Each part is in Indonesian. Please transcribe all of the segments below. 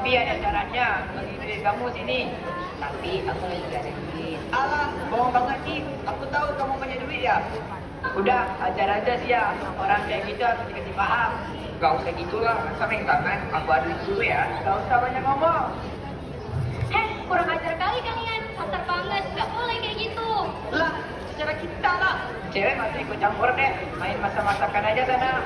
Tapi ada caranya bagi duit kamu sini. Tapi aku lagi gak ada duit. Alah, bohong banget sih. Aku tahu kamu punya duit ya. Udah, ajar aja sih ya. Orang kayak gitu harus dikasih paham. Gak usah gitulah, masa main tangan, aku aduin dulu ya. Gak usah banyak ngomong. Kurang ajar kali kalian. Kasar banget. Gak boleh kayak gitu. Lah, secara kita lah. Cewek masih ikut campur deh. Main masak-masakan aja sana.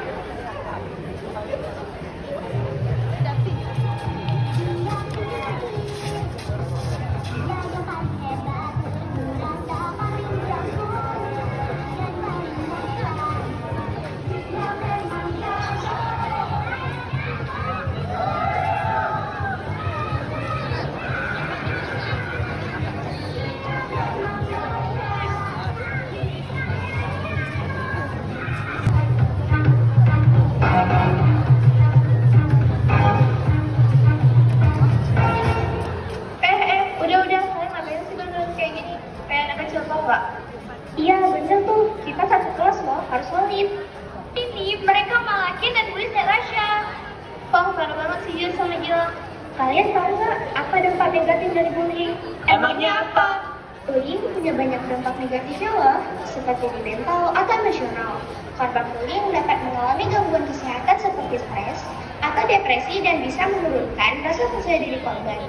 Udah. Kalian ngapain sih beneran kayak gini? Kayak anak kecil tau gak? Iya, bener tuh. Kita satu kelas loh, harus solid. Ini mereka malakin dan bully Rasya. Parah banget sih Jil sama Gilang. Kalian tahu nggak apa dampak negatif dari bullying? Emangnya apa? Bullying punya banyak dampak negatifnya loh, seperti di mental atau emosional. Korban bullying dapat mengalami gangguan kesehatan seperti stres atau depresi dan bisa menurunkan rasa percaya diri korban.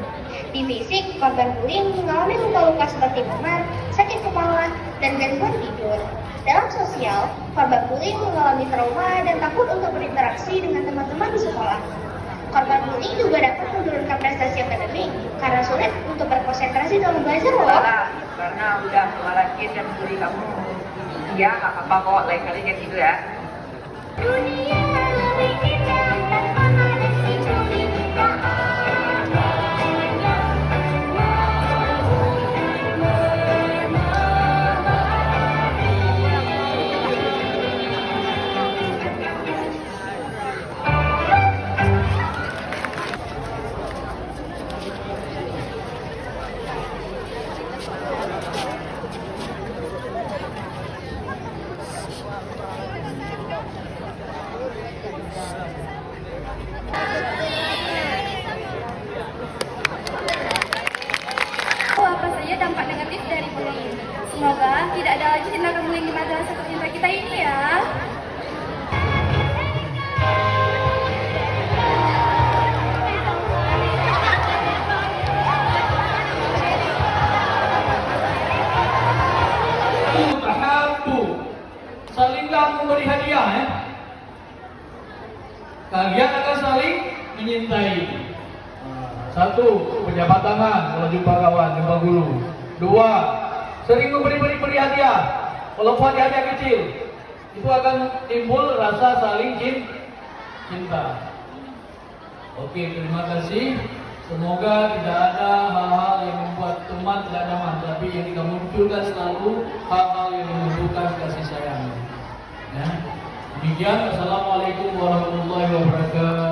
Di fisik, korban bullying mengalami luka-luka seperti memar, sakit kepala, dan gangguan tidur. Dalam sosial, korban bullying mengalami trauma dan takut untuk berinteraksi dengan teman-teman di sekolah. Korban bullying juga dapat menurunkan prestasi akademik karena sulit untuk berkonsentrasi dalam belajar loh. Salah, karena udah malakin dan bully kamu. Iya, gak apa-apa kok, lain kali kayak gitu ya. Dunia lebih indah tanpa manusia bully kita. Apa saja dampak negatif dari bullying? Semoga tidak ada lagi tindakan bullying di madrasah tercinta kita ini ya. Tahabu, salinglah memberi hadiah ya. Kalian akan saling menyintai. Satu, pejabat tangan kalau jumpa kawan, jumpa guru. Dua, sering memberi hadiah. Walaupun hadiah kecil, itu akan timbul rasa saling cinta. Oke, terima kasih. Semoga tidak ada hal-hal yang membuat teman tidak nyaman, tapi yang kita munculkan selalu hal-hal yang menunjukkan kasih sayang. Ya. Demikian, assalamualaikum warahmatullahi wabarakatuh.